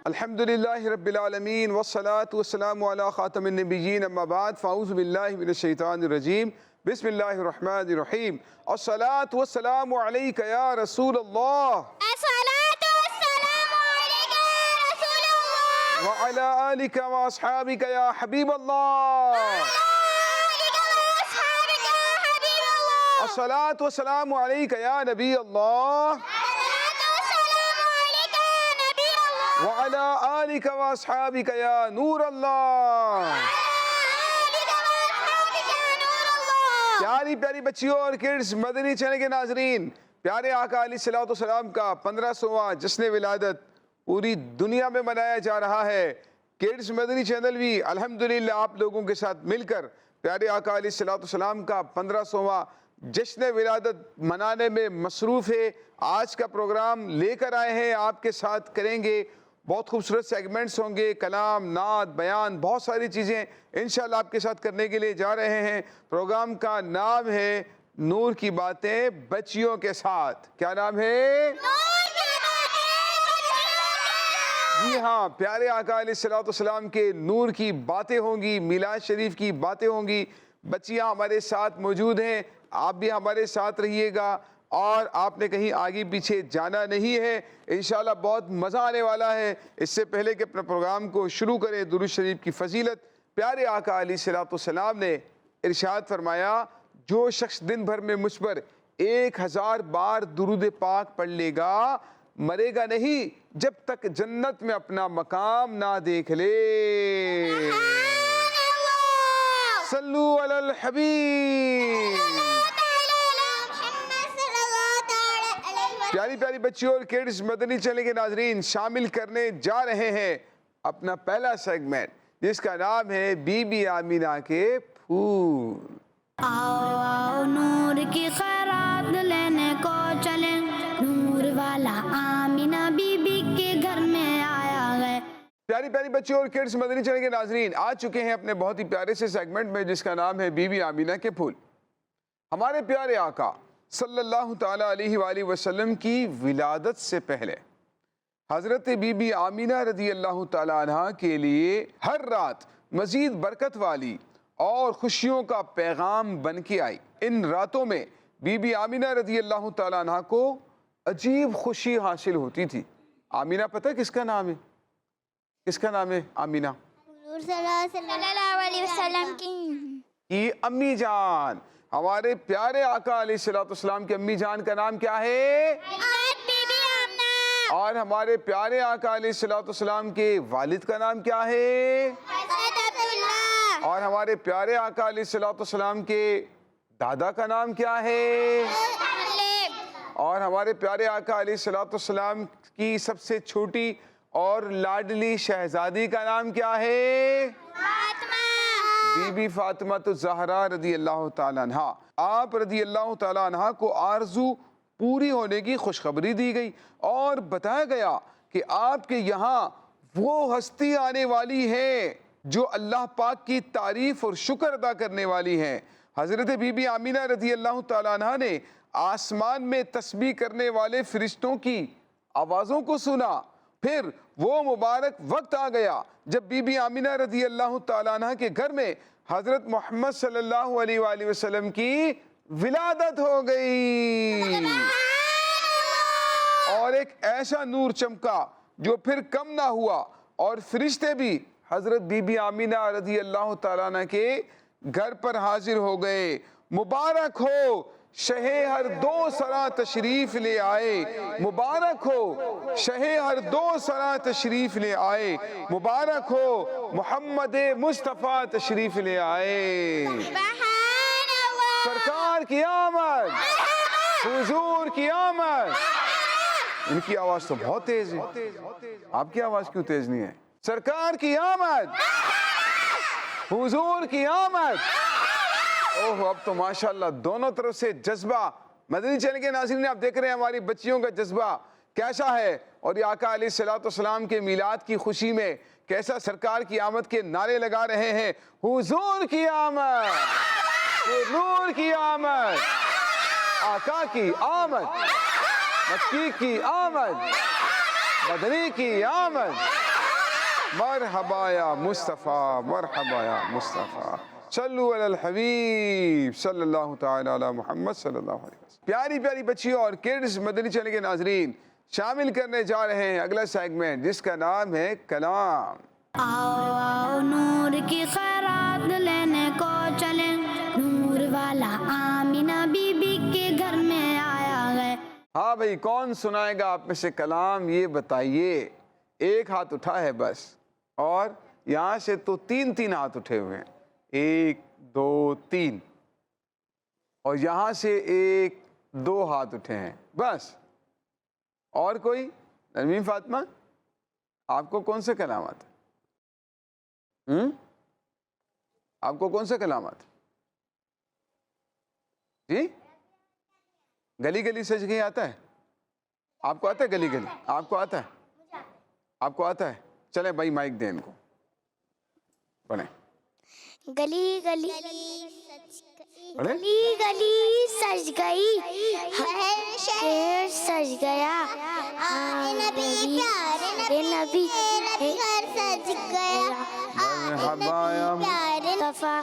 الحمدللہ رب العالمین والصلاة والسلام علی خاتم النبیین اما بعد فاعوذ باللہ من الشیطان الرجیم بسم اللہ الرحمن الرحیم الصلاة والسلام علیک یا رسول اللہ الصلاة والسلام علیک یا رسول اللہ وعلی آلک واصحابک یا حبیب اللہ الصلاة والسلام علیک یا نبی اللہ وعلی آلک واصحابک یا نور اللہ۔ پیاری پیاری بچیوں اور کڈز، مدنی چینل کے ناظرین، پیارے آقا علیہ السلام کا 1500واں جشن ولادت پوری دنیا میں منایا جا رہا ہے۔ کڈز مدنی چینل بھی الحمدللہ آپ لوگوں کے ساتھ مل کر پیارے آقا علیہ السلام کا 1500واں جشن ولادت منانے میں مصروف ہے۔ آج کا پروگرام لے کر آئے ہیں، آپ کے ساتھ کریں گے، بہت خوبصورت سیگمنٹس ہوں گے، کلام، نعت، بیان، بہت ساری چیزیں انشاءاللہ آپ کے ساتھ کرنے کے لیے جا رہے ہیں۔ پروگرام کا نام ہے نور کی باتیں بچیوں کے ساتھ۔ کیا نام ہے؟ جی ہاں، پیارے آقا علیہ السلام کے نور کی باتیں ہوں گی، میلاد شریف کی باتیں ہوں گی۔ بچیاں ہمارے ساتھ موجود ہیں، آپ بھی ہمارے ساتھ رہیے گا اور آپ نے کہیں آگے پیچھے جانا نہیں ہے۔ انشاءاللہ بہت مزہ آنے والا ہے۔ اس سے پہلے کہ اپنے پروگرام کو شروع کریں، درود شریف کی فضیلت، پیارے آقا علیہ السلام نے ارشاد فرمایا، جو شخص دن بھر میں مجھ پر 1000 بار درود پاک پڑھ لے گا، مرے گا نہیں جب تک جنت میں اپنا مقام نہ دیکھ لے۔ صلو علی الحبیب۔ پیاری پیاری بچیوں اور کڈز، مدنی چینل کے ناظرین، شامل کرنے جا رہے ہیں اپنا پہلا سیگمنٹ جس کا نام ہے بی بی آمینہ کے پھول۔ آؤ آؤ نور کی خیرات لینے کو چلیں، نور والا آمینہ بی بی کے گھر میں آیا ہے۔ پیاری پیاری بچیوں اور کڈز، مدنی چینل کے ناظرین، آ چکے ہیں اپنے بہت ہی پیارے سے سیگمنٹ میں جس کا نام ہے بی بی آمینہ کے پھول۔ ہمارے پیارے آقا صلی اللہ تعالیٰ علیہ وآلہ وسلم کی ولادت سے پہلے حضرت بی بی آمینہ رضی اللہ تعالیٰ عنہ کے لیے ہر رات مزید برکت والی اور خوشیوں کا پیغام بن کے آئی۔ ان راتوں میں بی بی آمینہ رضی اللہ تعالیٰ عنہ کو عجیب خوشی حاصل ہوتی تھی۔ آمینہ پتہ کس کا نام ہے؟ کس کا نام ہے آمینہ؟ حضور صلی اللہ علیہ وسلم کی امی جان، ہمارے پیارے آقا علیہ السلام کی امی جان کا نام کیا ہے؟ بی بی آمنہ۔ اور ہمارے پیارے آقا علیہ السلام کے والد کا نام کیا ہے؟ حضرت عبداللہ۔ اور ہمارے پیارے آقا علیہ السلام کے دادا کا نام کیا ہے؟ اور ہمارے پیارے آقا علیہ السلام کی سب سے چھوٹی اور لاڈلی شہزادی کا نام کیا ہے؟ بی بی فاطمہ الزہرا رضی اللہ تعالیٰ عنہ۔ آپ رضی اللہ تعالیٰ عنہ کو آرزو پوری ہونے کی خوشخبری دی گئی اور بتایا گیا کہ آپ کے یہاں وہ ہستی آنے والی ہے جو اللہ پاک کی تعریف اور شکر ادا کرنے والی ہے۔ حضرت بی بی آمینہ رضی اللہ تعالیٰ عنہ نے آسمان میں تسبیح کرنے والے فرشتوں کی آوازوں کو سنا۔ پھر وہ مبارک وقت آ گیا جب بی بی آمینہ رضی اللہ تعالیٰ عنہ کے گھر میں حضرت محمد صلی اللہ علیہ وآلہ وسلم کی ولادت ہو گئی اور ایک ایسا نور چمکا جو پھر کم نہ ہوا، اور فرشتے بھی حضرت بی بی آمینہ رضی اللہ تعالیٰ عنہ کے گھر پر حاضر ہو گئے۔ مبارک ہو شہ ہر دو سرا تشریف لے آئے، مبارک ہو شہ ہر دو سرا تشریف لے آئے، مبارک ہو محمد مصطفیٰ تشریف لے آئے۔ سرکار کی آمد، حضور کی آمد۔ ان کی آواز تو بہت تیز ہے، آپ کی آواز کیوں تیز نہیں ہے؟ سرکار کی آمد، حضور کی آمد۔ اوہ، اب تو ماشاءاللہ دونوں طرف سے جذبہ، مدنی چینل کے ناظرین آپ دیکھ رہے ہیں ہماری بچیوں کا جذبہ کیسا ہے، اور یہ آقا علیہ السلام کے میلاد کی خوشی میں کیسا سرکار کی آمد کے نعرے لگا رہے ہیں۔ حضور کی آمد، نور کی آمد، آقا کی آمد، مکی کی آمد، مدنی کی آمد، مرحبا یا مصطفیٰ، مرحبا یا مصطفیٰ، صلو علی الحبیب صلی اللہ تعالی علی محمد صلی اللہ علیہ وسلم۔ پیاری پیاری بچیوں اور کڈز، مدنی چینل کے ناظرین، شامل کرنے جا رہے ہیں اگلا سیگمنٹ جس کا نام ہے کلام۔ آؤ آؤ نور کی خیرات لینے کو چلیں، نور والا آمینہ بی بی کے گھر میں آیا ہے۔ ہاں بھئی، کون سنائے گا آپ میں سے کلام، یہ بتائیے۔ ایک ہاتھ اٹھا ہے بس، اور یہاں سے تو تین ہاتھ اٹھے ہوئے ہیں، 1 2 3، اور یہاں سے 1 2 ہاتھ اٹھے ہیں بس۔ اور کوئی؟ نرمین فاطمہ، آپ کو کون سے کلام آتے ہیں؟ آپ کو کون سے کلام آتے ہیں؟ جی؟ گلی گلی سج گئی آتا ہے؟ آپ کو آتا ہے گلی گلی؟ آپ کو آتا ہے؟ آپ کو آتا ہے؟ چلیں بھائی مائک دیں ان کو، پڑھیں۔ گلی گلی پڑھیں۔ گلی گلی سج گئی، شہر سج گیا، نبی نبی گھر سج گیا، مرحبا یا مصطفیٰ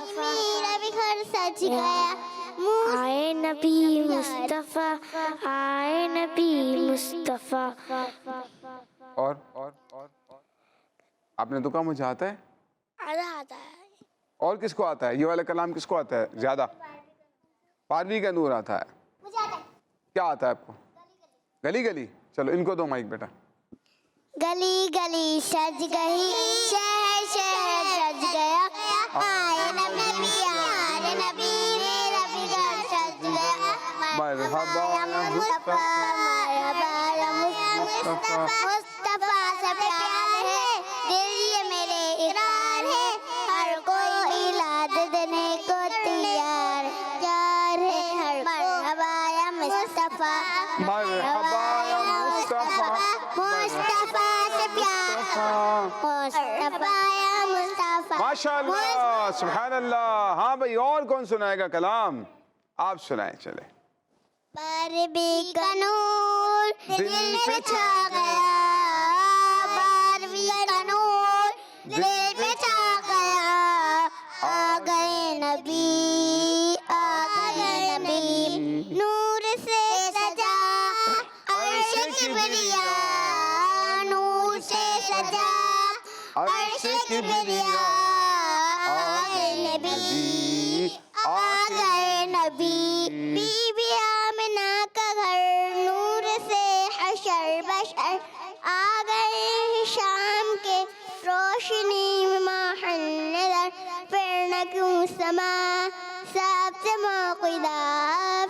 نبی گھر سج گیا، آئے نبی مصطفیٰ، آئے نبی مصطفیٰ۔ اور آپ نے تو کہا مجھے آتا ہے، آتا ہے۔ اور کس کو آتا ہے؟ یہ والا کلام کس کو آتا ہے زیادہ؟ پاروی کا نور آتا ہے۔ کیا آتا ہے آپ کو؟ گلی گلی۔ چلو ان کو دو مائک بیٹا۔ گلی گلی سج گئی، شہر شہر سج گیا، آئے نبی آئے نبی نبی گھر سج گیا، مرحبا یا مصطفیٰ، مرحبا یا مصطفیٰ، مصطفیٰ سے پیار ہے، دل یہ میرے اقرار ہے، ہر کوئی لاد دینے کو تیار ہے، ہر مرحبا یا مصطفیٰ، مرحبا یا مصطفیٰ، مصطفیٰ سے پیار، مصطفیٰ یا مصطفیٰ۔ ماشاءاللہ، سبحان اللہ۔ ہاں بھئی، اور کون سنائے گا کلام؟ آپ سنائیں، چلیں۔ باروی کا نور دل پہ چھا گیا، باروی کا نور دل پہ چھا گیا، آ گئے نبی، آ گئے نبی، نور سے سجا عرش کبریا، نور سے سجا عرش کبریا، آ گئے نبی، آ گئے نبی، بی بی آمنہ کا گھر، نور سے حشر بشر، آ گئے شام کے روشنی میں ماہن نظر، پھر نہ کیوں سما سب سے موقدہ،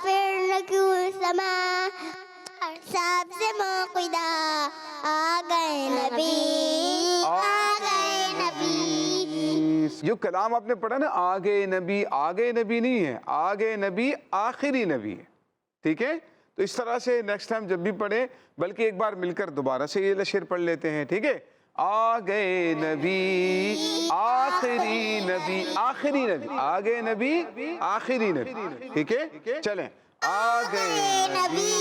پھر نہ کیوں سما سب سے موقدہ، آ گئے نبی، آ گئے نبی۔ جو کلام آپ نے پڑھا نا، آگے نبی، آگے نبی نہیں ہے، آگے نبی آخری نبی ہے، ٹھیک ہے؟ تو اس طرح سے نیکسٹ ٹائم جب بھی پڑھیں، بلکہ ایک بار مل کر دوبارہ سے یہ شعر پڑھ لیتے ہیں، ٹھیک ہے؟ آگے نبی آخری نبی، آخری نبی، آگے نبی آخری نبی، ٹھیک ہے؟ چلیں۔ آگے نبی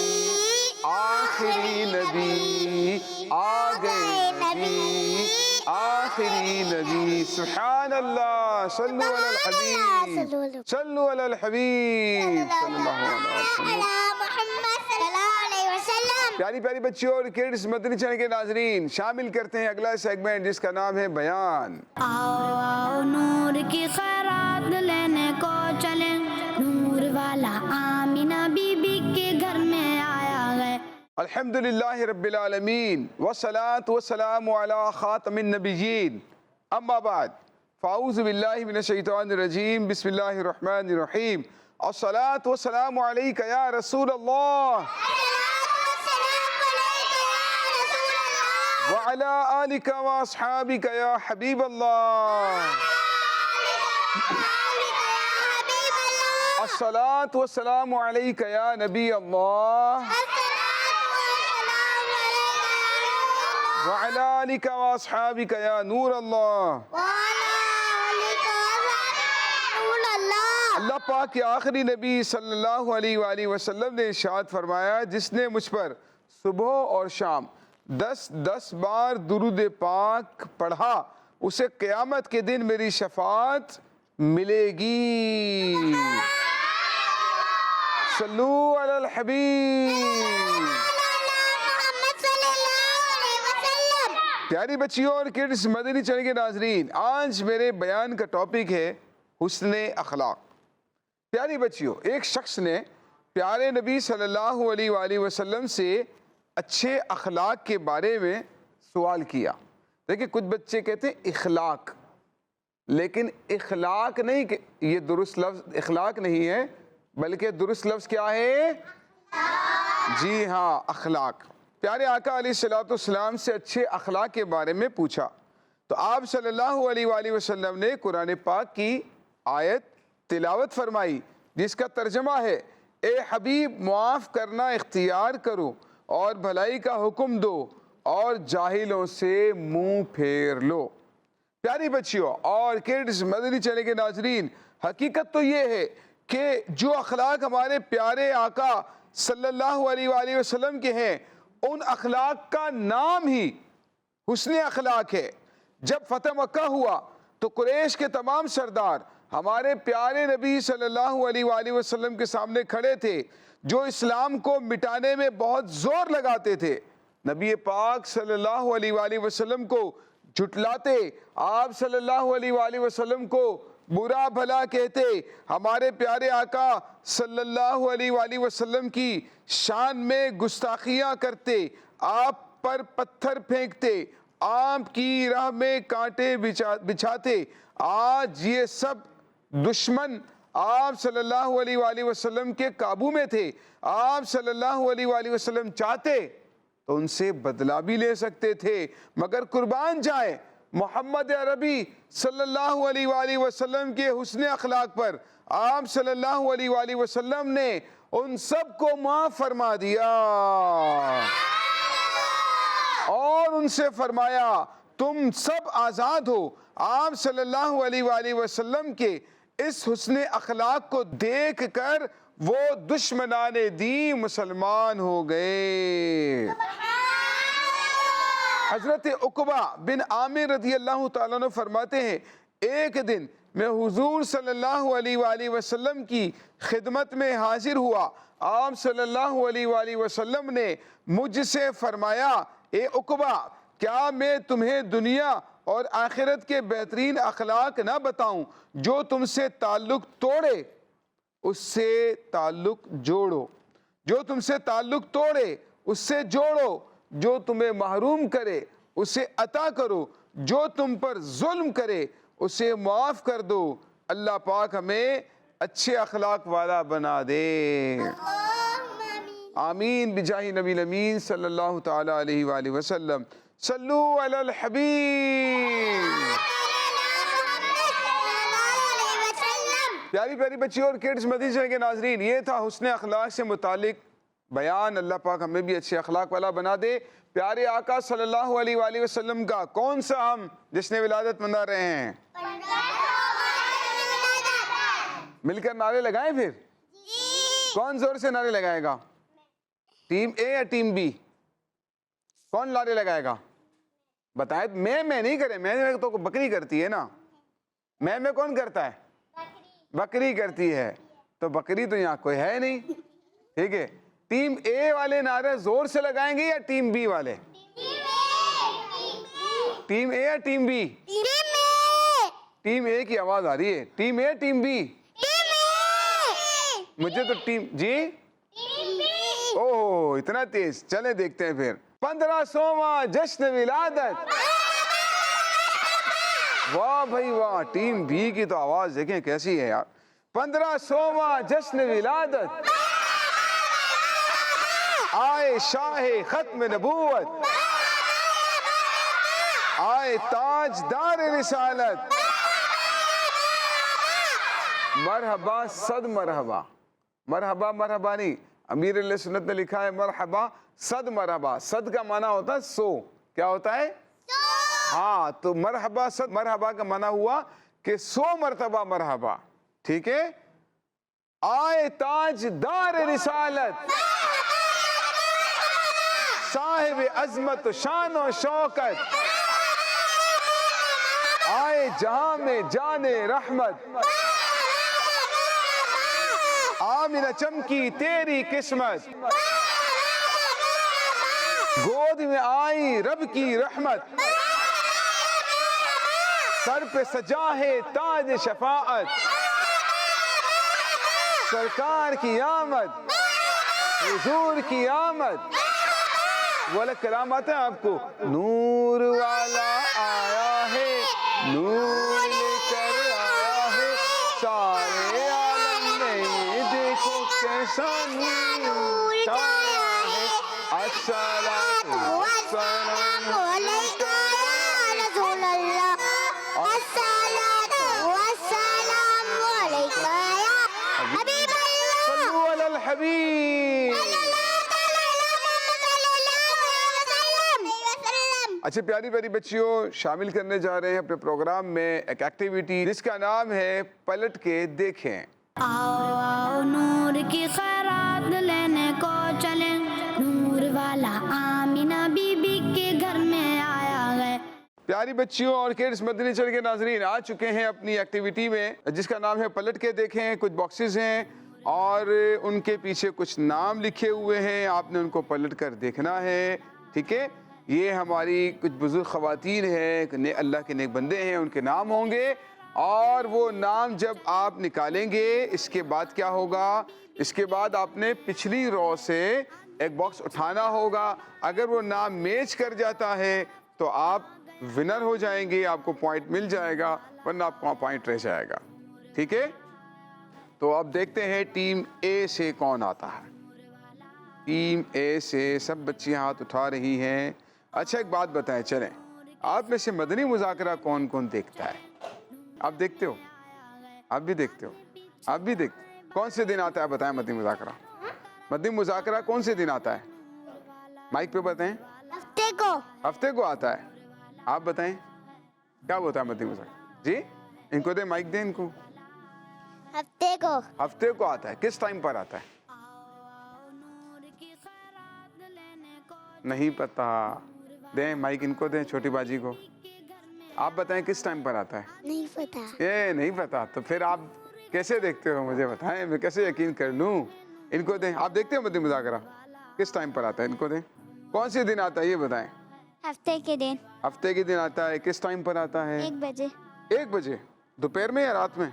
آخری نبی، آگے نبی آخری نبی، سبحان اللہ، صلو علی الحبیب، صلو علی الحبیب صلی اللہ علیہ وسلم۔ محمد صلی اللہ علیہ وسلم۔ پیاری پیاری بچیوں اور کڈز، مدنی چینل کے ناظرین، شامل کرتے ہیں اگلا سیگمنٹ جس کا نام ہے بیان۔ آؤ آؤ نور کی خیرات لینے کو چلیں، نور والا آمینہ بی بی کے گھر میں آیا ہے۔ الحمدللہ رب العالمین، والصلاة والسلام علی خاتم النبیین، اما بعد، فاعوذ باللہ من الشیطان الرجیم، بسم اللہ الرحمن الرحیم، الصلاة والسلام علیک یا رسول اللہ، وعلی آلک واصحابک یا حبیب اللہ، الصلاة والسلام علیک یا نبی اللہ، وعلی آلک واصحابک یا نور اللہ۔ اللہ پاک کے آخری نبی صلی اللہ علیہ وآلہ وسلم نے ارشاد فرمایا، جس نے مجھ پر صبح اور شام 10 بار درود پاک پڑھا اسے قیامت کے دن میری شفاعت ملے گی۔ صلو علی الحبیب۔ پیاری بچیوں اور کڈز مدنی چینل کے ناظرین، آج میرے بیان کا ٹاپک ہے حسن اخلاق۔ پیاری بچیوں، ایک شخص نے پیارے نبی صلی اللہ علیہ وآلہ وسلم سے اچھے اخلاق کے بارے میں سوال کیا۔ دیکھیں کچھ بچے کہتے ہیں اخلاق، لیکن اخلاق نہیں، کہ یہ درست لفظ اخلاق نہیں ہے، بلکہ درست لفظ کیا ہے؟ جی ہاں، اخلاق۔ پیارے آقا علیہ الصلوۃ والسلام سے اچھے اخلاق کے بارے میں پوچھا تو آپ صلی اللہ علیہ وآلہ وسلم نے قرآن پاک کی آیت تلاوت فرمائی جس کا ترجمہ ہے، اے حبیب معاف کرنا اختیار کرو اور بھلائی کا حکم دو اور جاہلوں سے منہ پھیر لو۔ پیاری بچیوں اور کڈز مدنی چینل کے ناظرین، حقیقت تو یہ ہے کہ جو اخلاق ہمارے پیارے آقا صلی اللہ علیہ وآلہ وسلم کے ہیں، ان اخلاق کا نام ہی حسن اخلاق ہے۔ جب فتح مکہ ہوا تو قریش کے تمام سردار ہمارے پیارے نبی صلی اللہ علیہ وآلہ وسلم کے سامنے کھڑے تھے، جو اسلام کو مٹانے میں بہت زور لگاتے تھے۔ نبی پاک صلی اللہ علیہ وآلہ وسلم کو جھٹلاتے، آپ صلی اللہ علیہ وآلہ وسلم کو برا بھلا کہتے، ہمارے پیارے آقا صلی اللہ علیہ وآلہ وسلم کی شان میں گستاخیاں کرتے، آپ پر پتھر پھینکتے، آپ کی راہ میں کانٹے بچھاتے۔ آج یہ سب دشمن آپ صلی اللہ علیہ وآلہ وسلم کے قابو میں تھے۔ آپ صلی اللہ علیہ وآلہ وسلم چاہتے تو ان سے بدلہ بھی لے سکتے تھے، مگر قربان جائیں محمد عربی صلی اللہ علیہ وآلہ وسلم کے حسن اخلاق پر آپ صلی اللہ علیہ وآلہ وسلم نے ان سب کو معاف فرما دیا اور ان سے فرمایا تم سب آزاد ہو۔ آپ صلی اللہ علیہ وآلہ وسلم کے اس حسن اخلاق کو دیکھ کر وہ دشمنان دین مسلمان ہو گئے۔ حضرت عقبہ بن عامر رضی اللہ تعالیٰ عنہ فرماتے ہیں، ایک دن میں حضور صلی اللہ علیہ وآلہ وسلم کی خدمت میں حاضر ہوا۔ آپ صلی اللہ علیہ وآلہ وسلم نے مجھ سے فرمایا، اے عقبہ کیا میں تمہیں دنیا اور آخرت کے بہترین اخلاق نہ بتاؤں؟ جو تم سے تعلق توڑے اس سے تعلق جوڑو، جو تم سے تعلق توڑے اس سے جوڑو، جو تمہیں محروم کرے اسے عطا کرو، جو تم پر ظلم کرے اسے معاف کر دو۔ اللہ پاک ہمیں اچھے اخلاق والا بنا دے، آمین بجاہ نبی الامین صلی اللہ تعالی علیہ وآلہ وسلم۔ صلو علی الحبیب۔ پیاری پیاری بچیوں اور کڈز مدنی چینل کے ناظرین، یہ تھا حسن اخلاق سے متعلق بیان۔ اللہ پاک ہمیں بھی اچھے اخلاق والا بنا دے۔ پیارے آقا صلی اللہ علیہ وآلہ وسلم کا کون سا ہم جس نے ولادت منا رہے ہیں؟ مل کر نعرے لگائیں پھر؟ کون زور سے نعرے لگائے گا؟ ٹیم اے یا ٹیم بی؟ کون نعرے لگائے گا بتائیں؟ میں نہیں کرے، میں تو بکری کرتی ہے نا۔ میں کون کرتا ہے؟ بکری کرتی ہے، تو بکری تو یہاں کوئی ہے نہیں، ٹھیک ہے۔ ٹیم اے والے نعرے زور سے لگائیں گے یا ٹیم بی والے؟ ٹیم اے یا ٹیم بی؟ ٹیم اے کی آواز آ رہی ہے۔ Team a team B? مجھے تو ٹیم جی اوہ اتنا تیز، چلے دیکھتے ہیں پھر۔ 1500واں جشن ولادت، واہ بھائی واہ، ٹیم بی کی تو آواز دیکھیں کیسی ہے یار۔ 1500واں جشن ولادت، آئے شاہ ختم نبوت، آئے تاج دار رسالت، مرحبا صد مرحبا۔ مرحبا مرحبا نہیں، امیر علیہ سنت نے لکھا ہے مرحبا صد مرحبا۔ صد کا معنی ہوتا ہے 100، کیا ہوتا ہے؟ ہاں، تو مرحبا صد مرحبا کا معنی ہوا کہ 100 مرتبہ مرحبا، ٹھیک ہے۔ آئے تاج دار رسالت، صاحب عظمت و شان و شوکت آئے جہاں میں جان رحمت آمینہ چمکی تیری قسمت گود میں آئی رب کی رحمت سر پہ سجا ہے تاج شفاعت سرکار کی آمد حضور کی آمد والا کلام آتا ہے آپ کو نور والا آیا ہے نور لے کر آیا ہے سارے عالم میں دیکھو کیسا نور چھایا ہے الصلاۃ والسلام علیکہ یا رسول اللہ الصلاۃ والسلام علیکہ یا حبیب اللہ صلو علی الحبیب. اچھا پیاری پیاری بچیوں شامل کرنے جا رہے ہیں اپنے پروگرام میں ایک ایکٹیویٹی جس کا نام ہے پلٹ کے دیکھیں. آؤ آؤ نور کی خیرات لینے کو چلیں نور والا آمینہ بی بی کے گھر میں آیا ہے. پیاری بچیوں اور کڈس مدنی چینل کے ناظرین آ چکے ہیں اپنی ایکٹیویٹی میں جس کا نام ہے پلٹ کے دیکھیں. کچھ باکسز ہیں اور ان کے پیچھے کچھ نام لکھے ہوئے ہیں, آپ نے ان کو پلٹ کر دیکھنا ہے. ٹھیک ہے, یہ ہماری کچھ بزرگ خواتین ہیں, اللہ کے نیک بندے ہیں, ان کے نام ہوں گے اور وہ نام جب آپ نکالیں گے اس کے بعد کیا ہوگا, اس کے بعد آپ نے پچھلی رو سے ایک باکس اٹھانا ہوگا. اگر وہ نام میچ کر جاتا ہے تو آپ ونر ہو جائیں گے, آپ کو پوائنٹ مل جائے گا, ورنہ آپ کو پوائنٹ رہ جائے گا. ٹھیک ہے, تو اب دیکھتے ہیں ٹیم اے سے کون آتا ہے. ٹیم اے سے سب بچیاں ہاتھ اٹھا رہی ہیں. اچھا ایک بات بتائیں, چلیں آپ میں سے مدنی مذاکرہ کون کون دیکھتا ہے؟ آپ دیکھتے ہو, آپ بھی دیکھتے ہو, آپ بھی دیکھتے, کون سے دن آتا ہے بتائیں مدنی مذاکرہ؟ مدنی مذاکرہ کون سے دن آتا ہے؟ مائک پہ بتائیں. ہفتے کو آتا ہے. آپ بتائیں کیا ہوتا ہے مدنی مذاکرہ؟ جی ان کو دیں, مائک دیں ان کو. ہفتے کو آتا ہے. کس ٹائم پر آتا ہے؟ نہیں پتا, دیں مائک ان کو دیں, چھوٹی باجی کو. آپ بتائیں کس ٹائم پر آتا ہے؟ نہیں پتا. نہیں پتا تو پھر آپ کیسے دیکھتے ہو, مجھے بتائیں, میں کیسے یقین کر لوں. ان کو دیں. آپ دیکھتے ہو مدنی مذاکرہ کس ٹائم پر آتا ہے؟ ان کو دیں. کون سے دن آتا ہے یہ بتائیں. ہفتے کے دن. ہفتے کے دن آتا ہے. کس ٹائم پر آتا ہے؟ 1 بجے. 1 بجے دوپہر میں یا رات میں؟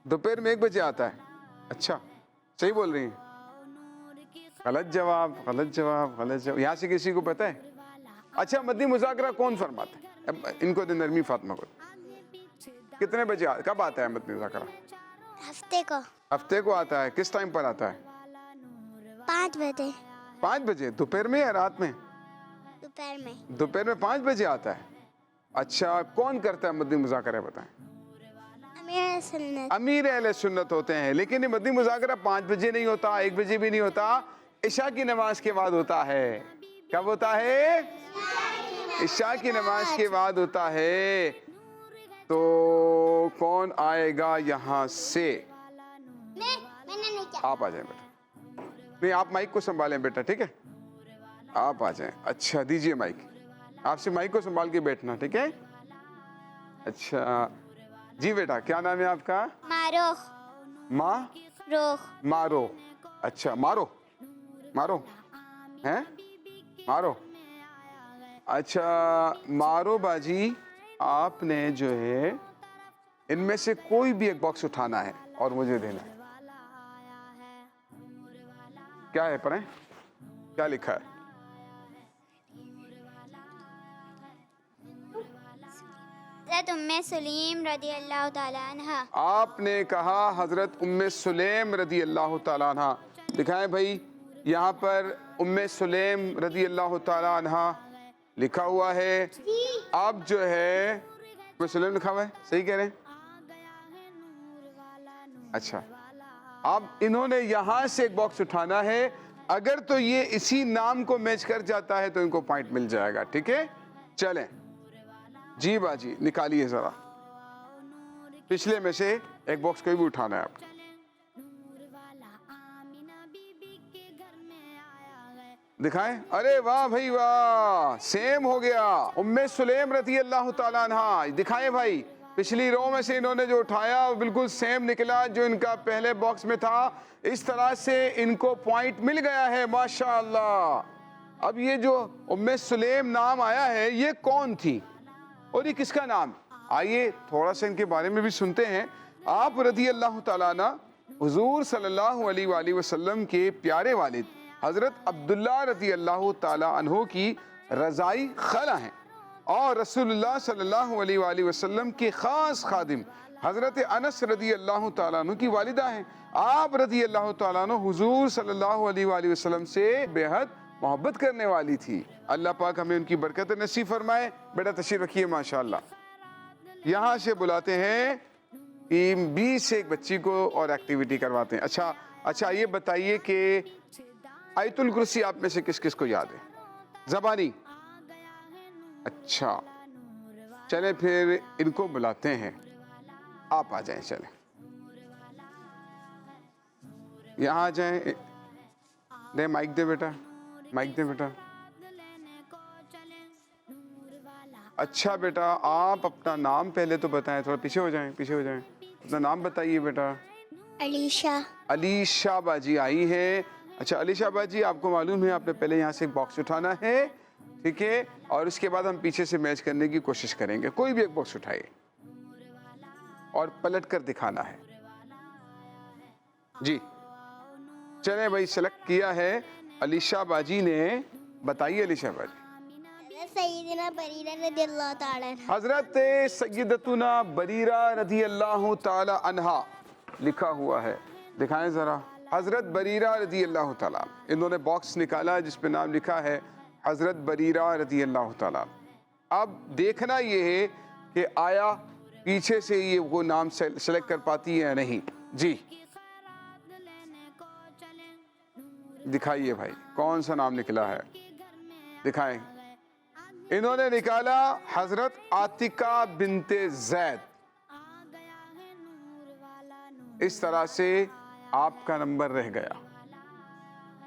دوپہر میں 1 بجے آتا ہے. اچھا صحیح بول رہی ہیں. غلط جواب, غلط جواب, غلط جواب. یہاں سے کسی کو پتا ہے؟ اچھا مدنی مذاکرہ کون فرماتا ہے؟ ان کو دیں, نرمی فاطمہ کو. کتنے بجے کب آتا ہے مدنی مذاکرہ؟ ہفتے کو. ہفتے کو آتا ہے. کس ٹائم پر آتا ہے؟ 5 بجے. 5 بجے دوپہر میں یا رات میں؟ دوپہر میں. دوپہر میں 5 بجے آتا ہے. اچھا کون کرتا ہے مدنی مذاکرہ بتائیں؟ امیر سنت. امیر اہل سنت ہوتے ہیں. لیکن یہ مدنی مذاکرہ 5 بجے نہیں ہوتا, 1 بجے بھی نہیں ہوتا, عشاء کی نماز کے بعد ہوتا ہے. کب ہوتا ہے؟ عشاء کی نماز کے بعد ہوتا ہے. تو کون آئے گا یہاں سے؟ آپ آ جائیں بیٹا. نہیں آپ مائک کو سنبھالیں بیٹا, ٹھیک ہے, آپ آ جائیں. اچھا دیجئے مائک, آپ سے مائک کو سنبھال کے بیٹھنا, ٹھیک ہے. اچھا جی بیٹا کیا نام ہے آپ کا؟ ماروخ. مارو. اچھا مارو, مارو ہیں, مارو. اچھا مارو باجی, آپ نے جو ہے ان میں سے کوئی بھی ایک باکس اٹھانا ہے اور مجھے دینا ہے. کیا ہے پڑھیں, کیا لکھا ہے؟ حضرت ام سلیم رضی اللہ تعالیٰ عنہ. آپ نے کہا حضرت ام سلیم رضی اللہ تعالیٰ عنہ. دکھائیں بھائی, یہاں پر ام سلیم رضی اللہ تعالیٰ عنہ لکھا ہوا ہے. اب جو ہے ام سلیم لکھا ہوا ہے, صحیح کہہ رہے ہیں. اچھا اب انہوں نے یہاں سے ایک باکس اٹھانا ہے. اگر تو یہ اسی نام کو میچ کر جاتا ہے تو ان کو پوائنٹ مل جائے گا. ٹھیک ہے, چلیں جی باجی نکالیے ذرا, پچھلے میں سے ایک باکس کوئی بھی اٹھانا ہے آپ. دکھائیں, ارے واہ بھائی واہ, سیم ہو گیا. ام سلیم رضی اللہ تعالیٰ عنہا, دکھائیں بھائی, پچھلی رو میں سے انہوں نے جو اٹھایا بالکل سیم نکلا جو ان کا پہلے باکس میں تھا. اس طرح سے ان کو پوائنٹ مل گیا ہے, ماشاءاللہ. اب یہ جو ام سلیم نام آیا ہے یہ کون تھی اور یہ کس کا نام؟ آئیے تھوڑا سا ان کے بارے میں بھی سنتے ہیں. آپ رضی اللہ تعالیٰ عنہ حضور صلی اللہ علیہ وآلہ وسلم کے پیارے والد حضرت عبداللہ رضی اللہ تعالیٰ عنہ کی رضائی خالہ ہیں, اور رسول اللہ صلی اللہ علیہ وآلہ وسلم کے خاص خادم حضرت انس رضی اللہ تعالیٰ عنہ کی والدہ ہیں. آپ رضی اللہ تعالیٰ عنہ حضور صلی اللہ علیہ وآلہ وسلم سے بے حد محبت کرنے والی تھی. اللہ پاک ہمیں ان کی برکت نصیب فرمائے. بیٹا تشریف رکھیے, ماشاءاللہ. یہاں سے بلاتے ہیں 20 سے ایک بچی کو اور ایکٹیویٹی کرواتے ہیں. اچھا یہ بتائیے کہ آیت الکرسی آپ میں سے کس کس کو یاد ہے زبانی؟ اچھا چلیں پھر ان کو بلاتے ہیں, آپ آ جائیں, چلیں یہاں آ جائیں. دے مائک دے بیٹا, مائک دے بیٹا. اچھا بیٹا آپ اپنا نام پہلے تو بتائیں, تھوڑا پیچھے ہو جائیں, پیچھے ہو جائیں. اپنا نام بتائیے بیٹا. علیشا. علیشا باجی آئی ہے. اچھا علیشا باجی, آپ کو معلوم ہے آپ نے پہلے یہاں سے ایک باکس اٹھانا ہے, ٹھیک ہے, اور اس کے بعد ہم پیچھے سے میچ کرنے کی کوشش کریں گے. کوئی بھی ایک باکس اٹھائیے اور پلٹ کر دکھانا ہے. جی چلیں بھائی, سلیکٹ کیا ہے علیشا باجی نے. بتائیے علیشا باجی. سیدنا بریرہ رضی اللہ تعالیٰ عنہ. حضرت سیدتنا بریرہ رضی اللہ تعالی عنہا لکھا ہوا ہے, دکھائیں ذرا. حضرت بریرہ رضی اللہ تعالیٰ, انہوں نے باکس نکالا جس پہ نام لکھا ہے حضرت بریرہ رضی اللہ تعالیٰ. اب دیکھنا یہ ہے کہ آیا پیچھے سے یہ وہ نام سلیکٹ کر پاتی ہے یا نہیں. جی دکھائیے بھائی کون سا نام نکلا ہے, دکھائیں. انہوں نے نکالا حضرت عاتقہ بنت زید. اس طرح سے آپ کا نمبر رہ گیا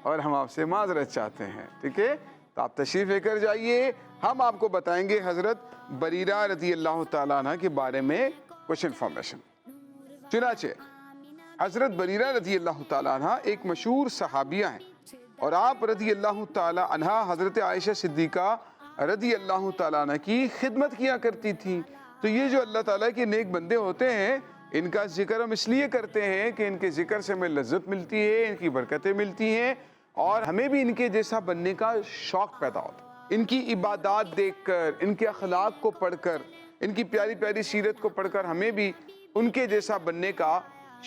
اور ہم آپ سے معذرت چاہتے ہیں, ٹھیک ہے. تو آپ تشریف لے کر جائیے, ہم آپ کو بتائیں گے حضرت بریرہ رضی اللہ تعالیٰ عنہ کے بارے میں کچھ انفارمیشن. چنانچہ حضرت بریرہ رضی اللہ تعالیٰ عنہ ایک مشہور صحابیہ ہیں, اور آپ رضی اللہ تعالیٰ عنہ حضرت عائشہ صدیقہ رضی اللہ تعالیٰ عنہ کی خدمت کیا کرتی تھی. تو یہ جو اللہ تعالیٰ کے نیک بندے ہوتے ہیں ان کا ذکر ہم اس لیے کرتے ہیں کہ ان کے ذکر سے ہمیں لذت ملتی ہے, ان کی برکتیں ملتی ہیں, اور ہمیں بھی ان کے جیسا بننے کا شوق پیدا ہوتا ہے. ان کی عبادات دیکھ کر, ان کے اخلاق کو پڑھ کر, ان کی پیاری پیاری سیرت کو پڑھ کر ہمیں بھی ان کے جیسا بننے کا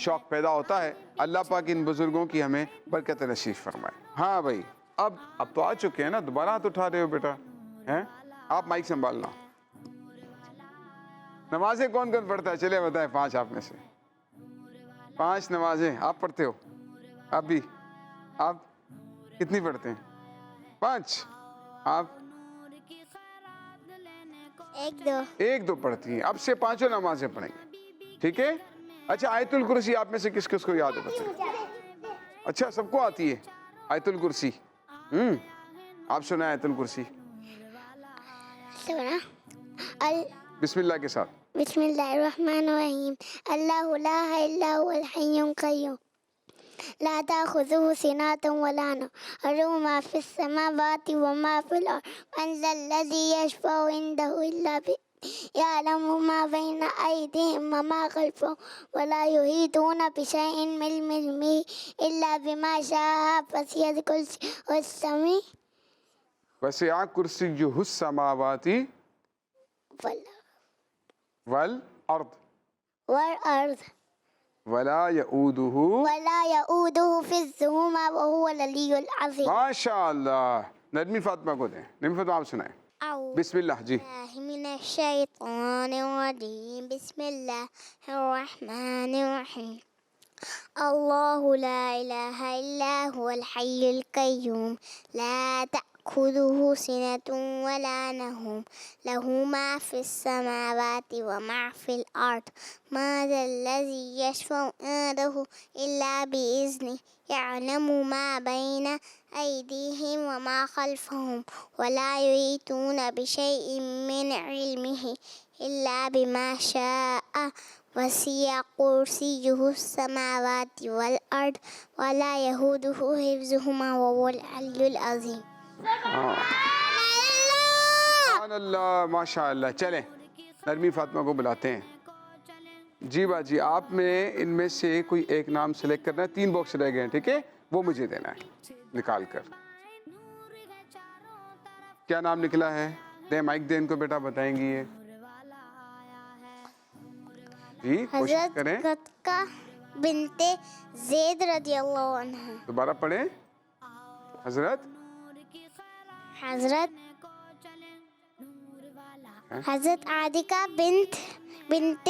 شوق پیدا ہوتا ہے. اللہ پاک ان بزرگوں کی ہمیں برکت نصیب فرمائے. ہاں بھائی اب تو آ چکے ہیں نا, دوبارہ ہاتھ اٹھا رہے ہو بیٹا ہیں, آپ مائک سنبھالنا. نمازیں کون کون پڑھتا ہے, چلے بتائیں. 5 آپ میں سے 5 نمازیں آپ پڑھتے ہو. آپ بھی, آپ کتنی پڑھتے ہیں؟ 5. آپ 1-2 پڑھتی ہیں. اب سے 5 نمازیں پڑھیں گے, ٹھیک ہے. اچھا آیت الکرسی آپ میں سے کس کس کو یاد ہے بتائیں. اچھا سب کو آتی ہے آیت الکرسی. آپ سنائیں آیت الکرسی بسم اللہ کے ساتھ. بسم اللہ الرحمن الرحیم. اللہ لا الہ الا هو الحی القیوم لا تأخذه سنة ولا نوم له ما في السماوات وما في الأرض من ذا الذي يشفع عنده إلا بإذنه يعلم ما بين أيديهم وما خلفهم ولا يحيطون بشيء من علمه إلا بما شاء وسع كرسيه السماء وسع كرسيه السماوات والأرض ولا يؤوده حفظهما وهو العلي العظيم. ماشاء اللہ. نرمی فاطمہ کو دیں. نرمی فاطمہ آپ سنائیں. بسم اللہ. جی من الشیطان الرجیم. بسم اللہ الرحمن الرحیم. اللہ لا الہ الا هو الحی القیوم لا تأخذه سنة ولا نوم له ما في السماوات وما في الأرض ما ذا الذي يشفع عنده إلا بإذنه يعلم ما بين أيديهم وما خلفهم ولا يحيطون بشيء من علمه إلا بما شاء وسع كرسيه السماوات والأرض ولا يئوده حفظهما وهو العلي العظيم. سبحان اللہ ماشاء اللہ. چلیں نرمی فاطمہ کو بلاتے ہیں. جی باجی آپ میں ان میں سے کوئی ایک نام سلیکٹ کرنا ہے. 3 باکس رہ گئے ہیں, ٹھیک ہے, وہ مجھے دینا ہے نکال کر. کیا نام نکلا ہے؟ دیں مائک دیں ان کو بیٹا, بتائیں گی یہ. جی کوشش کریں. حضرت عتیقہ بنت زید رضی اللہ عنہ. دوبارہ پڑھیں. حضرت عتیقہ بنت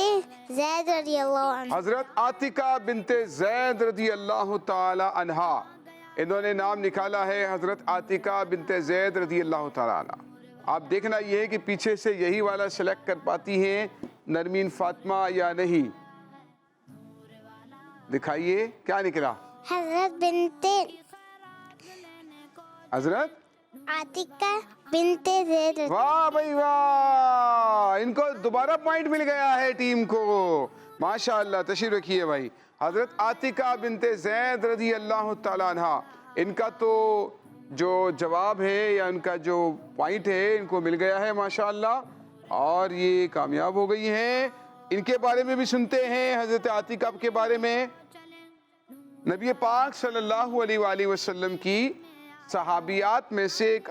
زید رضی اللہ عنہ. حضرت عاتقہ بنت زید رضی اللہ تعالی عنہا, انہوں نے نام نکالا ہے حضرت عاتقہ بنت زید رضی اللہ تعالی عنہ. آپ دیکھنا یہ ہے کہ پیچھے سے یہی والا سلیکٹ کر پاتی ہیں نرمین فاطمہ یا نہیں. دکھائیے کیا نکلا. حضرت عتیقہ بنت زید. واہ بھائی واہ, ان کو دوبارہ پوائنٹ مل گیا ہے ٹیم کو, ماشاءاللہ. تشریف رکھیے بھائی. حضرت عاتقہ بنت زید رضی اللہ تعالیٰ عنہ, ان کا تو جو جواب ہے یا ان کا جو پوائنٹ ہے ان کو مل گیا ہے ماشاءاللہ, اور یہ کامیاب ہو گئی ہیں. ان کے بارے میں بھی سنتے ہیں. حضرت عاتقہ کے بارے میں نبی پاک صلی اللہ علیہ وآلہ وسلم کی صحابیات میں سے ایک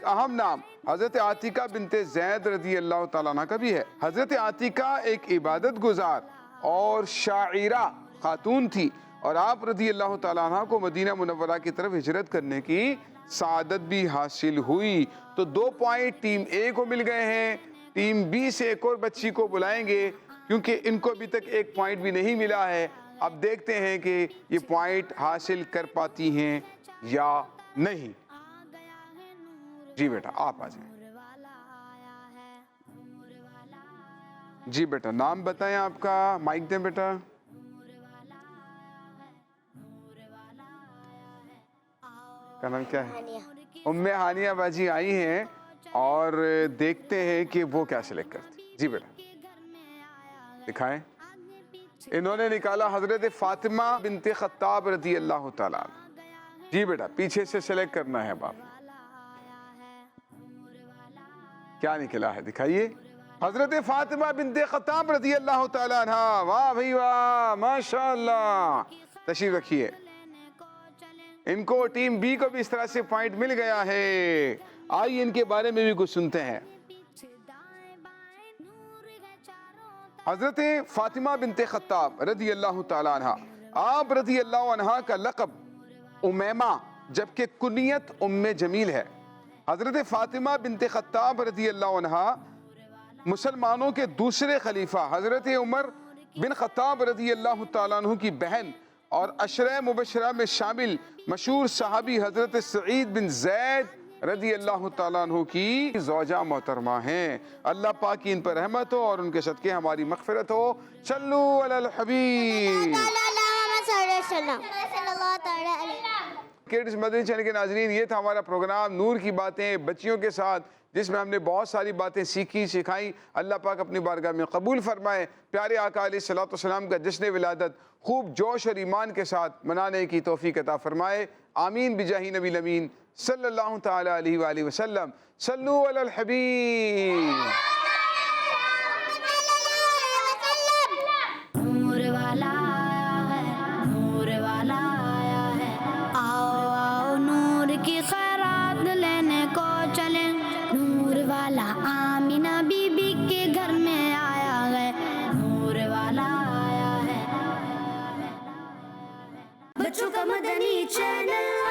اہم نام حضرت عاتقہ بنت زید رضی اللہ تعالیٰ عنہ کا بھی ہے. حضرت عاتقہ ایک عبادت گزار اور شاعرہ خاتون تھی, اور آپ رضی اللہ تعالیٰ عنہ کو مدینہ منورہ کی طرف ہجرت کرنے کی سعادت بھی حاصل ہوئی. تو 2 پوائنٹ ٹیم اے کو مل گئے ہیں. ٹیم بی سے ایک اور بچی کو بلائیں گے کیونکہ ان کو ابھی تک 1 پوائنٹ بھی نہیں ملا ہے. اب دیکھتے ہیں کہ یہ پوائنٹ حاصل کر پاتی ہیں یا نہیں. جی بیٹا آپ آ جائیں. جی بیٹا نام بتائیں آپ کا, مائک دیں بیٹا. کا نام کیا ہے؟ ام ہانیہ باجی آئی ہیں اور دیکھتے ہیں کہ وہ کیا سلیکٹ کرتی. جی بیٹا دکھائیں. انہوں نے نکالا حضرت فاطمہ بنت خطاب رضی اللہ تعالیٰ. جی بیٹا پیچھے سے سلیکٹ کرنا ہے باپ. کیا نکلا ہے دکھائیے. حضرت فاطمہ بنت خطاب رضی اللہ تعالیٰ عنہ. واہ بھائی واہ ماشاءاللہ. تشریف رکھیے. ان کو ٹیم بی کو بھی اس طرح سے پوائنٹ مل گیا ہے. آئیے ان کے بارے میں بھی کچھ سنتے ہیں. حضرت فاطمہ بنت خطاب رضی اللہ تعالیٰ عنہ, آپ رضی اللہ عنہ کا لقب امیمہ جبکہ کنیت ام جمیل ہے. حضرت فاطمہ بنت خطاب رضی اللہ عنہ مسلمانوں کے دوسرے خلیفہ حضرت عمر بن خطاب رضی اللہ تعالیٰ عنہ کی بہن اور عشرہ مبشرہ میں شامل مشہور صحابی حضرت سعید بن زید رضی اللہ تعالیٰ عنہ کی زوجہ محترمہ ہیں. اللہ پاک کی ان پر رحمت ہو اور ان کے صدقے ہماری مغفرت ہو. صلو علی الحبیب. کڈز مدنی چینل کے ناظرین, یہ تھا ہمارا پروگرام نور کی باتیں بچیوں کے ساتھ, جس میں ہم نے بہت ساری باتیں سیکھی سکھائیں. اللہ پاک اپنی بارگاہ میں قبول فرمائے. پیارے آقا علیہ السلام کا جشن ولادت خوب جوش اور ایمان کے ساتھ منانے کی توفیق عطا فرمائے. آمین بجاہ نبی الامین صلی اللہ تعالی علیہ وآلہ وسلم. صلو علی الحبیب. نور والا آیا ہے, نور والا آیا ہے, آؤ آؤ نور کی خیرات لینے کو چلیں. نور والا آمینہ بی بی کے گھر میں آیا ہے, نور والا آیا ہے. بچوں کا مدنی چینل